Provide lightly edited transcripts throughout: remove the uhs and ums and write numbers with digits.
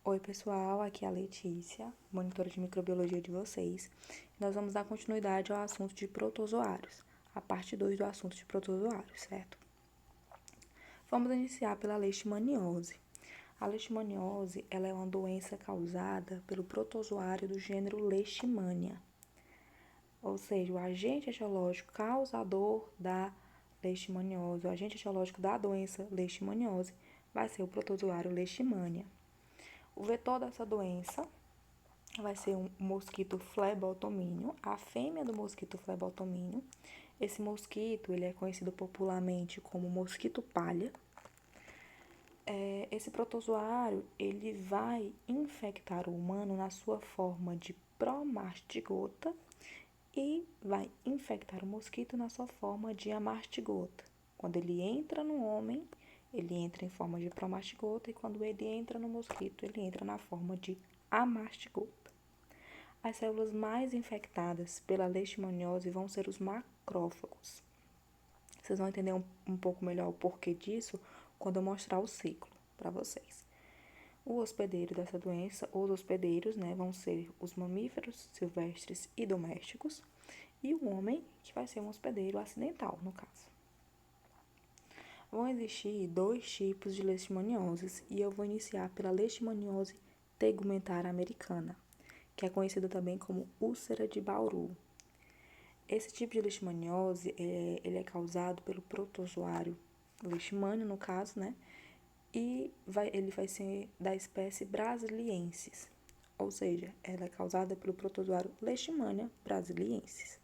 Oi, pessoal, aqui é a Letícia, monitora de microbiologia de vocês. Nós vamos dar continuidade ao assunto de protozoários, a parte 2 do assunto de protozoários, certo? Vamos iniciar pela leishmaniose. A leishmaniose, ela é uma doença causada pelo protozoário do gênero Leishmania, ou seja, o agente etiológico causador da leishmaniose, o agente etiológico da doença leishmaniose vai ser o protozoário Leishmania. O vetor dessa doença vai ser um mosquito flebotomínio, a fêmea do mosquito flebotomínio. Esse mosquito, ele é conhecido popularmente como mosquito palha. Esse protozoário, ele vai infectar o humano na sua forma de promastigota e vai infectar o mosquito na sua forma de amastigota. Quando ele entra no homem, ele entra em forma de promastigota e quando ele entra no mosquito, ele entra na forma de amastigota. As células mais infectadas pela leishmaniose vão ser os macrófagos. Vocês vão entender um pouco melhor o porquê disso quando eu mostrar o ciclo para vocês. O hospedeiro dessa doença, ou os hospedeiros, vão ser os mamíferos silvestres e domésticos, e o homem, que vai ser um hospedeiro acidental, no caso. Vão existir dois tipos de leishmanioses, e eu vou iniciar pela leishmaniose tegumentar americana, que é conhecida também como úlcera de Bauru. Esse tipo de leishmaniose, ele é causado pelo protozoário leishmania, no caso, e ele vai ser da espécie brasiliensis, ou seja, ela é causada pelo protozoário Leishmania brasiliensis.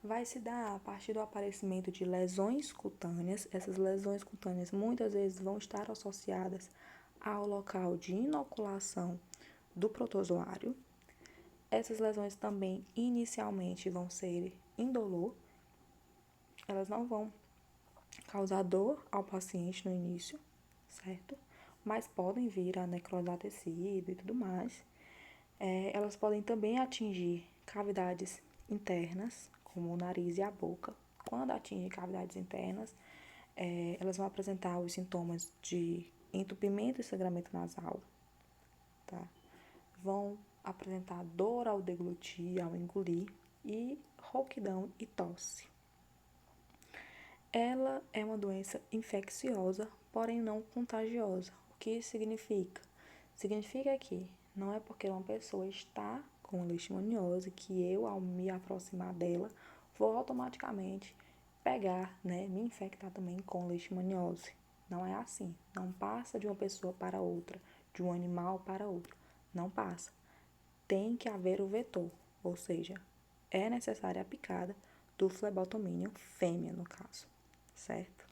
Vai se dar a partir do aparecimento de lesões cutâneas. Essas lesões cutâneas muitas vezes vão estar associadas ao local de inoculação do protozoário. Essas lesões também inicialmente vão ser indolor, elas não vão causar dor ao paciente no início, certo? Mas podem vir a necrosar tecido e tudo mais. Elas podem também atingir cavidades internas, como o nariz e a boca. Quando atingem cavidades internas, elas vão apresentar os sintomas de entupimento e sangramento nasal, tá? Vão apresentar dor ao deglutir, ao engolir, e rouquidão e tosse. Ela é uma doença infecciosa, porém não contagiosa. O que isso significa? Significa que não é porque uma pessoa está com leishmaniose que eu, ao me aproximar dela, vou automaticamente pegar, me infectar também com leishmaniose. Não é assim. Não passa de uma pessoa para outra, de um animal para outro. Não passa. Tem que haver o vetor, ou seja, é necessária a picada do flebotomínio fêmea, no caso, certo?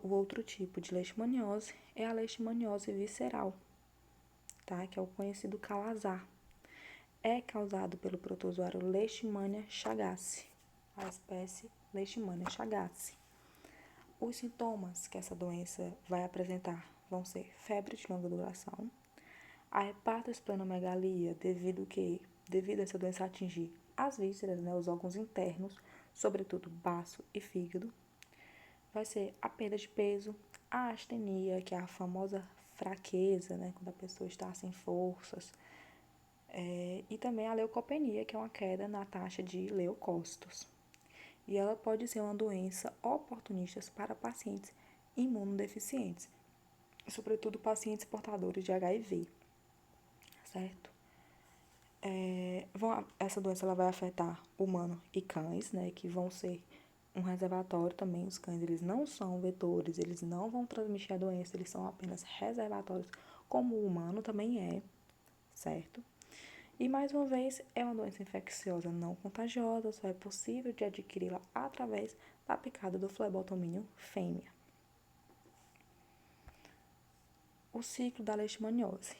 O outro tipo de leishmaniose é a leishmaniose visceral, tá? Que é o conhecido calazar. É causado pelo protozoário Leishmania chagassi, a espécie Leishmania chagassi. Os sintomas que essa doença vai apresentar vão ser febre de longa duração, a hepatosplenomegalia, devido a essa doença atingir as vísceras, os órgãos internos, sobretudo baço e fígado. Vai ser a perda de peso, a astenia, que é a famosa fraqueza, quando a pessoa está sem forças, e também a leucopenia, que é uma queda na taxa de leucócitos. E ela pode ser uma doença oportunista para pacientes imunodeficientes, sobretudo pacientes portadores de HIV, certo? Essa doença ela vai afetar humano e cães, que vão ser um reservatório também. Os cães, eles não são vetores, eles não vão transmitir a doença, eles são apenas reservatórios, como o humano também é, certo? E, mais uma vez, é uma doença infecciosa não contagiosa, só é possível de adquiri-la através da picada do flebotomínio fêmea. O ciclo da leishmaniose.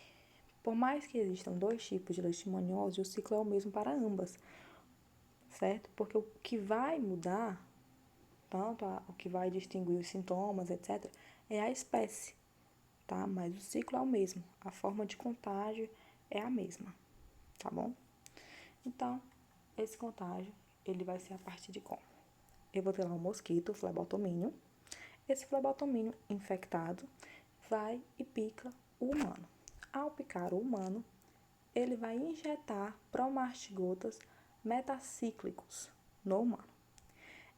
Por mais que existam dois tipos de leishmaniose, o ciclo é o mesmo para ambas, certo? Porque o que vai mudar, o que vai distinguir os sintomas, etc., é a espécie, tá? Mas o ciclo é o mesmo, a forma de contágio é a mesma, tá bom? Então, esse contágio, ele vai ser a partir de como? Eu vou ter lá um mosquito, o flebotomínio, Esse flebotomínio infectado vai e pica o humano. Ao picar o humano, ele vai injetar promastigotas metacíclicos no humano.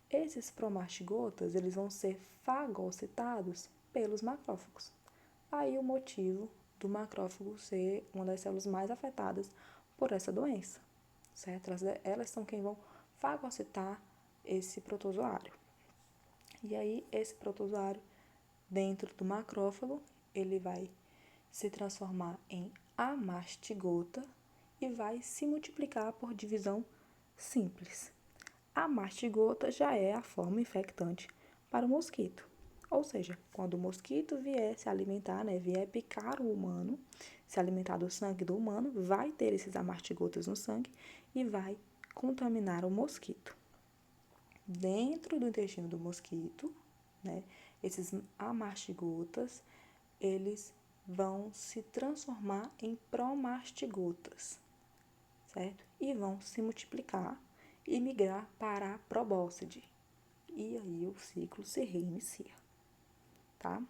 Esses promastigotas, eles vão ser fagocitados pelos macrófagos. Aí o motivo do macrófago ser uma das células mais afetadas por essa doença, certo? Elas são quem vão fagocitar esse protozoário. E aí, esse protozoário, dentro do macrófago, ele vai se transformar em amastigota e vai se multiplicar por divisão simples. A mastigota já é a forma infectante para o mosquito. Ou seja, quando o mosquito vier se alimentar, vier picar o humano, se alimentar do sangue do humano, vai ter esses amastigotas no sangue e vai contaminar o mosquito. Dentro do intestino do mosquito, esses amastigotas, eles vão se transformar em promastigotas, certo? E vão se multiplicar e migrar para a probóscide. E aí o ciclo se reinicia, tá?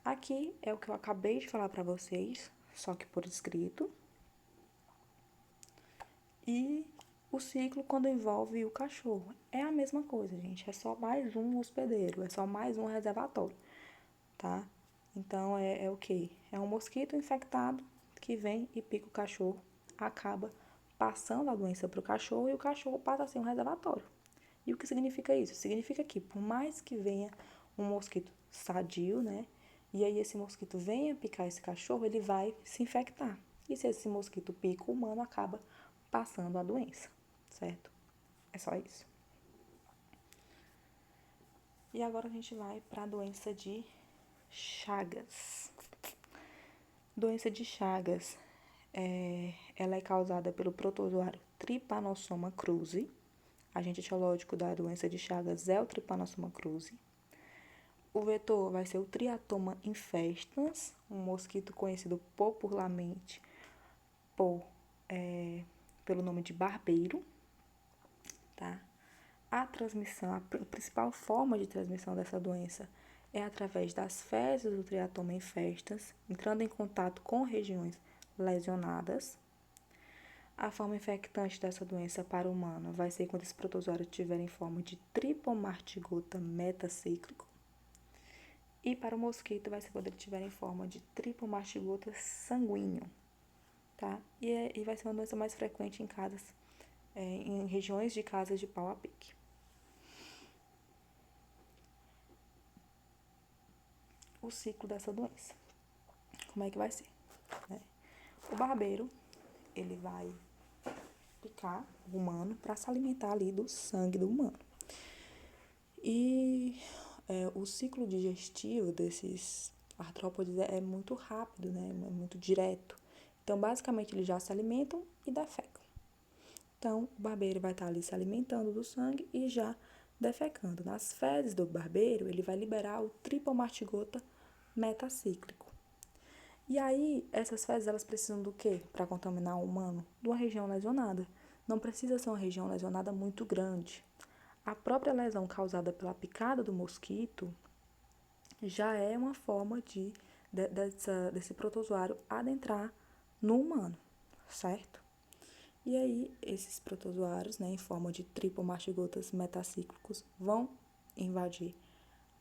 Aqui é o que eu acabei de falar para vocês, só que por escrito. E o ciclo quando envolve o cachorro. É a mesma coisa, gente. É só mais um hospedeiro, é só mais um reservatório, tá? Então, é o quê? É um mosquito infectado que vem e pica o cachorro, acaba passando a doença para o cachorro e o cachorro passa a ser um reservatório. E o que significa isso? Significa que, por mais que venha um mosquito sadio, e aí esse mosquito venha picar esse cachorro, ele vai se infectar. E se esse mosquito pica o humano, acaba passando a doença, certo? É só isso. E agora a gente vai para a doença de Chagas. Doença de Chagas, ela é causada pelo protozoário Trypanosoma cruzi. Agente etiológico da doença de Chagas é o Trypanosoma cruzi. O vetor vai ser o Triatoma infestans, um mosquito conhecido popularmente pelo nome de barbeiro, tá? A principal forma de transmissão dessa doença é através das fezes do Triatoma infestans, entrando em contato com regiões lesionadas. A forma infectante dessa doença para o humano vai ser quando esse protozoário tiver em forma de tripomartigota metacíclico. E para o mosquito vai ser quando ele tiver em forma de tripomartigota sanguíneo, tá? E vai ser uma doença mais frequente em regiões de casas de pau a pique. O ciclo dessa doença. Como é que vai ser? O barbeiro, ele vai picar o humano para se alimentar ali do sangue do humano. E o ciclo digestivo desses artrópodes é muito rápido, é muito direto. Então, basicamente, eles já se alimentam e defecam. Então, o barbeiro vai estar ali se alimentando do sangue e já defecando. Nas fezes do barbeiro, ele vai liberar o tripomartigota metacíclico. E aí, essas fezes, elas precisam do quê para contaminar o humano? De uma região lesionada. Não precisa ser uma região lesionada muito grande. A própria lesão causada pela picada do mosquito já é uma forma desse protozoário adentrar no humano, certo? E aí, esses protozoários, em forma de tripomastigotas metacíclicos, vão invadir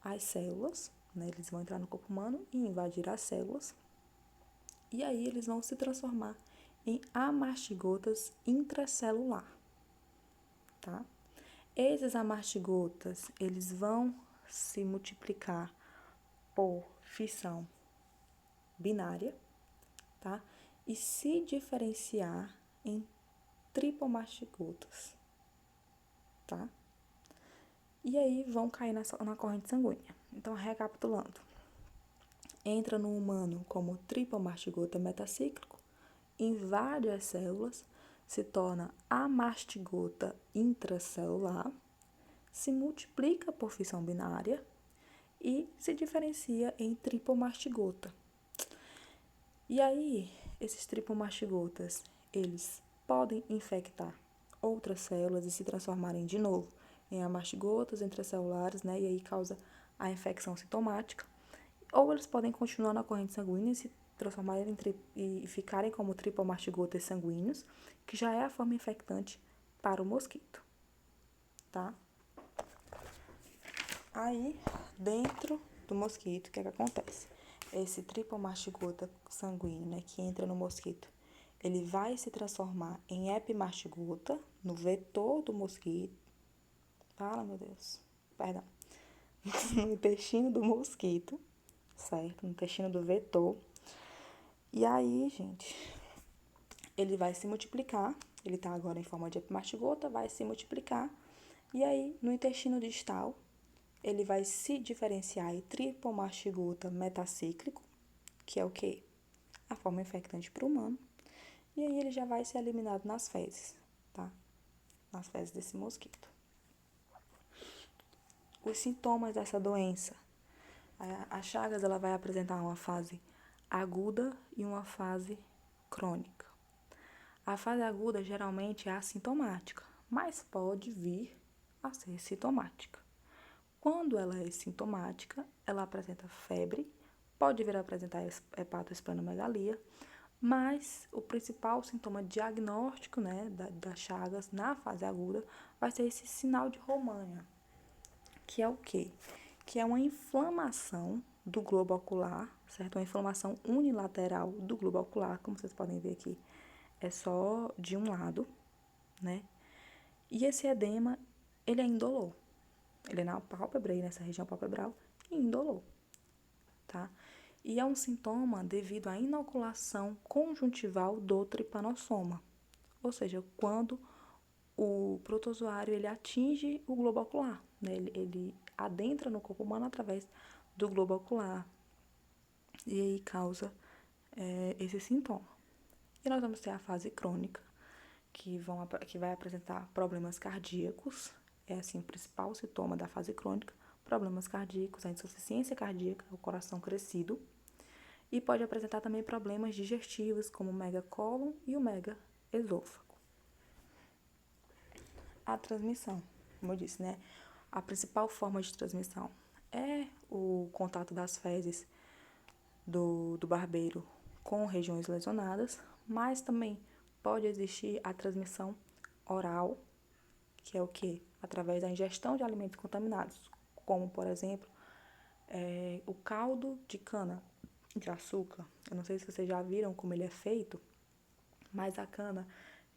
as células, eles vão entrar no corpo humano e invadir as células. E aí, eles vão se transformar em amastigotas intracelular, tá? Esses amastigotas, eles vão se multiplicar por fissão binária, tá? E se diferenciar em tripomastigotas, tá? E aí vão cair na corrente sanguínea. Então, recapitulando. Entra no humano como tripomastigota metacíclico, invade as células, se torna amastigota intracelular, se multiplica por fissão binária e se diferencia em tripomastigota. E aí, esses tripomastigotas, eles podem infectar outras células e se transformarem de novo em amastigotas intracelulares, e aí causa a infecção sintomática, ou eles podem continuar na corrente sanguínea e se transformarem e ficarem como tripomastigotas sanguíneos, que já é a forma infectante para o mosquito, tá? Aí, dentro do mosquito, o que é que acontece? Esse tripomastigota sanguíneo, né, que entra no mosquito, ele vai se transformar em epimastigota, no vetor do mosquito. Fala, meu Deus. Perdão. No intestino do mosquito, certo? No intestino do vetor. E aí, gente, ele vai se multiplicar. Ele tá agora em forma de epimastigota, vai se multiplicar. E aí, no intestino distal, ele vai se diferenciar em tripomastigota metacíclico, que é o quê? A forma infectante para o humano. E aí ele já vai ser eliminado nas fezes, tá? Nas fezes desse mosquito. Os sintomas dessa doença. A Chagas, ela vai apresentar uma fase aguda e uma fase crônica. A fase aguda geralmente é assintomática, mas pode vir a ser sintomática. Quando ela é sintomática, ela apresenta febre, pode vir a apresentar hepatosplenomegalia, mas o principal sintoma diagnóstico, né, da Chagas na fase aguda vai ser esse sinal de Romanha, que é o quê? Que é uma inflamação do globo ocular, certo? Uma inflamação unilateral do globo ocular, como vocês podem ver aqui, é só de um lado, né? E esse edema, ele é indolor. Ele é na pálpebra, aí nessa região palpebral, e indolor, tá? E é um sintoma devido à inoculação conjuntival do tripanossoma, ou seja, quando o protozoário ele atinge o globo ocular, né? Ele adentra no corpo humano através do globo ocular e aí causa esse sintoma. E nós vamos ter a fase crônica, que vai apresentar problemas cardíacos, é assim o principal sintoma da fase crônica, problemas cardíacos, a insuficiência cardíaca, o coração crescido, e pode apresentar também problemas digestivos, como o megacólon e o megaesôfago. A transmissão, como eu disse, né? A principal forma de transmissão é o contato das fezes do barbeiro com regiões lesionadas, mas também pode existir a transmissão oral, que é o quê? Através da ingestão de alimentos contaminados, como, por exemplo, o caldo de cana de açúcar. Eu não sei se vocês já viram como ele é feito, mas a cana,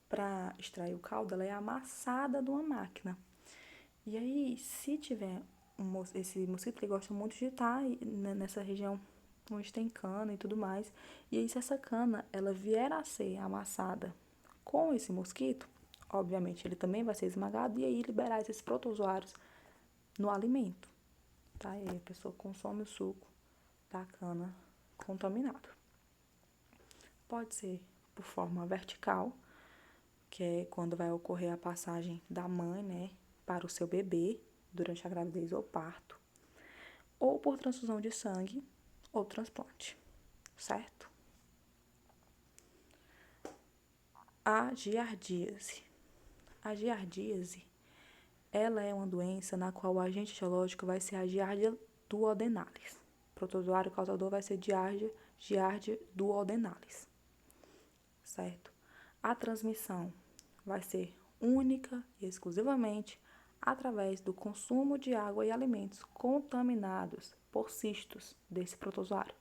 para extrair o caldo, ela é amassada numa máquina. E aí, se tiver esse mosquito, ele gosta muito de estar nessa região onde tem cana e tudo mais. E aí, se essa cana, ela vier a ser amassada com esse mosquito, obviamente, ele também vai ser esmagado e aí liberar esses protozoários no alimento, tá? E aí a pessoa consome o suco da cana contaminado. Pode ser por forma vertical, que é quando vai ocorrer a passagem da mãe, né, para o seu bebê durante a gravidez ou parto, ou por transfusão de sangue ou transplante, certo? A giardíase. A giardíase, ela é uma doença na qual o agente etiológico vai ser a Giardia duodenalis. O protozoário causador vai ser Giardia duodenalis, certo? A transmissão vai ser única e exclusivamente através do consumo de água e alimentos contaminados por cistos desse protozoário.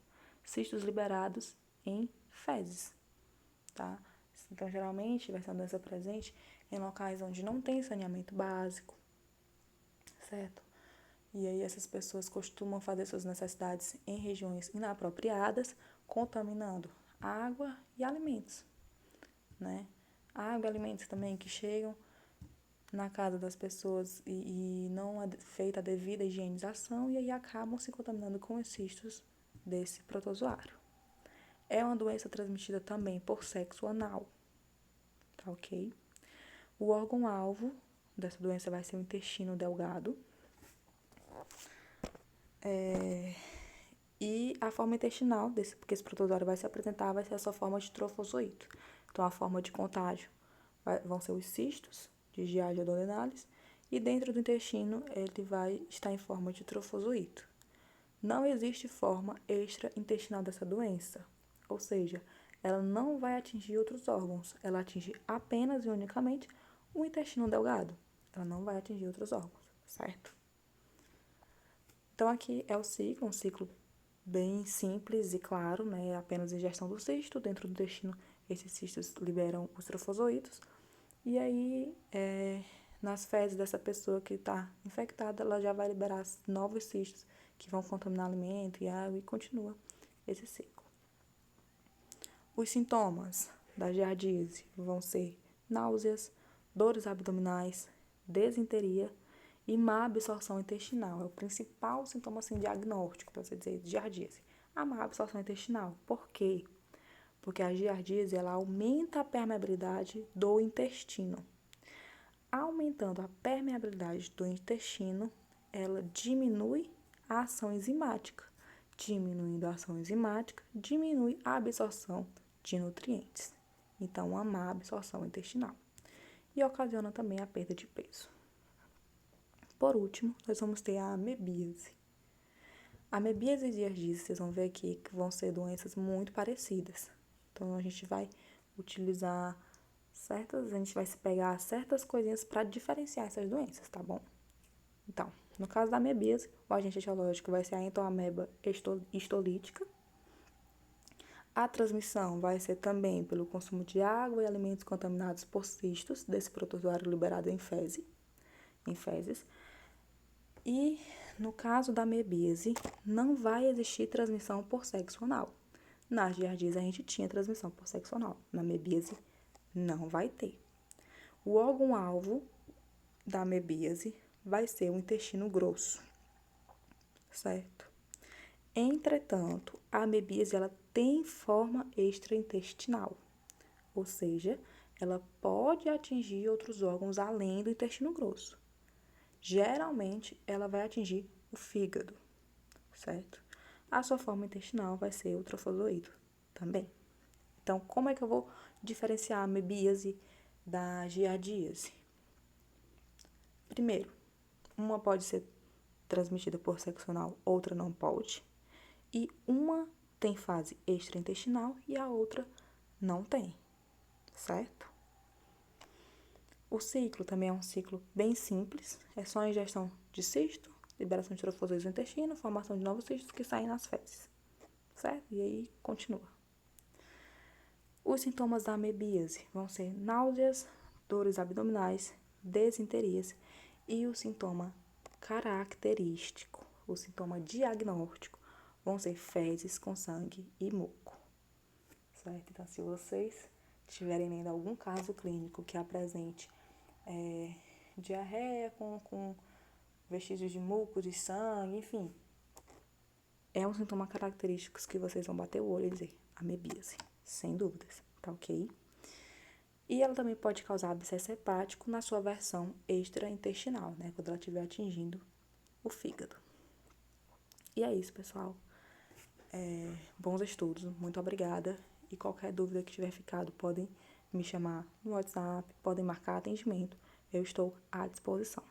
Cistos liberados em fezes, tá? Então, geralmente, vai ser uma doença presente em locais onde não tem saneamento básico, certo? E aí essas pessoas costumam fazer suas necessidades em regiões inapropriadas, contaminando água e alimentos, né? Água e alimentos também que chegam na casa das pessoas e não é feita a devida higienização e aí acabam se contaminando com os cistos desse protozoário. É uma doença transmitida também por sexo anal, tá ok? O órgão-alvo dessa doença vai ser o intestino delgado. E a forma intestinal, porque esse protozoário vai se apresentar, vai ser a sua forma de trofozoito. Então, a forma de contágio vão ser os cistos de Giardia duodenalis, e dentro do intestino ele vai estar em forma de trofozoito. não existe forma extraintestinal dessa doença, ou seja, ela não vai atingir outros órgãos, ela atinge apenas e unicamente o intestino delgado, ela não vai atingir outros órgãos, certo? Então, aqui é o ciclo, um ciclo bem simples e claro, né? Apenas ingestão do cisto, dentro do intestino, esses cistos liberam os trofozoítos, e aí, nas fezes dessa pessoa que está infectada, ela já vai liberar novos cistos que vão contaminar alimento e água e continua esse ciclo. Os sintomas da giardíase vão ser náuseas, dores abdominais, desinteria e má absorção intestinal. É o principal sintoma assim, diagnóstico, para você dizer, de giardíase. A má absorção intestinal. Por quê? Porque a giardíase ela aumenta a permeabilidade do intestino. Aumentando a permeabilidade do intestino, ela diminui a ação enzimática. Diminuindo a ação enzimática, diminui a absorção de nutrientes. Então, a má absorção intestinal. E ocasiona também a perda de peso. Por último, nós vamos ter a amebíase. A amebíase e giardíase, vocês vão ver aqui que vão ser doenças muito parecidas. Então, a gente vai utilizar a gente vai se pegar certas coisinhas para diferenciar essas doenças, tá bom? Então, no caso da amebíase, o agente etiológico vai ser a entoameba histolítica. A transmissão vai ser também pelo consumo de água e alimentos contaminados por cistos desse protozoário liberado em fezes. E, no caso da amebíase, não vai existir transmissão por sexo anal. Na giardíase, a gente tinha transmissão por sexo anal. Na amebíase, não vai ter. O órgão-alvo da amebíase vai ser o intestino grosso, certo? Entretanto, a amebíase ela tem forma extraintestinal, ou seja, ela pode atingir outros órgãos além do intestino grosso. Geralmente, ela vai atingir o fígado, certo? A sua forma intestinal vai ser o trofozoito também. Então, como é que eu vou diferenciar a amebíase da giardíase? Primeiro, uma pode ser transmitida por sexo anal, outra não pode. E uma tem fase extraintestinal e a outra não tem, certo? O ciclo também é um ciclo bem simples, é só a ingestão de cisto, liberação de trofozoitos no intestino, formação de novos cistos que saem nas fezes, certo? E aí continua. Os sintomas da amebíase vão ser náuseas, dores abdominais, desinterias e o sintoma característico, o sintoma diagnóstico, vão ser fezes com sangue e muco, certo? Então, se vocês tiverem ainda algum caso clínico que apresente diarreia com vestígios de muco, de sangue, enfim, é um sintoma característico que vocês vão bater o olho e dizer amebíase, sem dúvidas, tá ok? E ela também pode causar abscesso hepático na sua versão extraintestinal, né? Quando ela estiver atingindo o fígado. E é isso, pessoal. Bons estudos, muito obrigada. E qualquer dúvida que tiver ficado, podem me chamar no WhatsApp, podem marcar atendimento. Eu estou à disposição.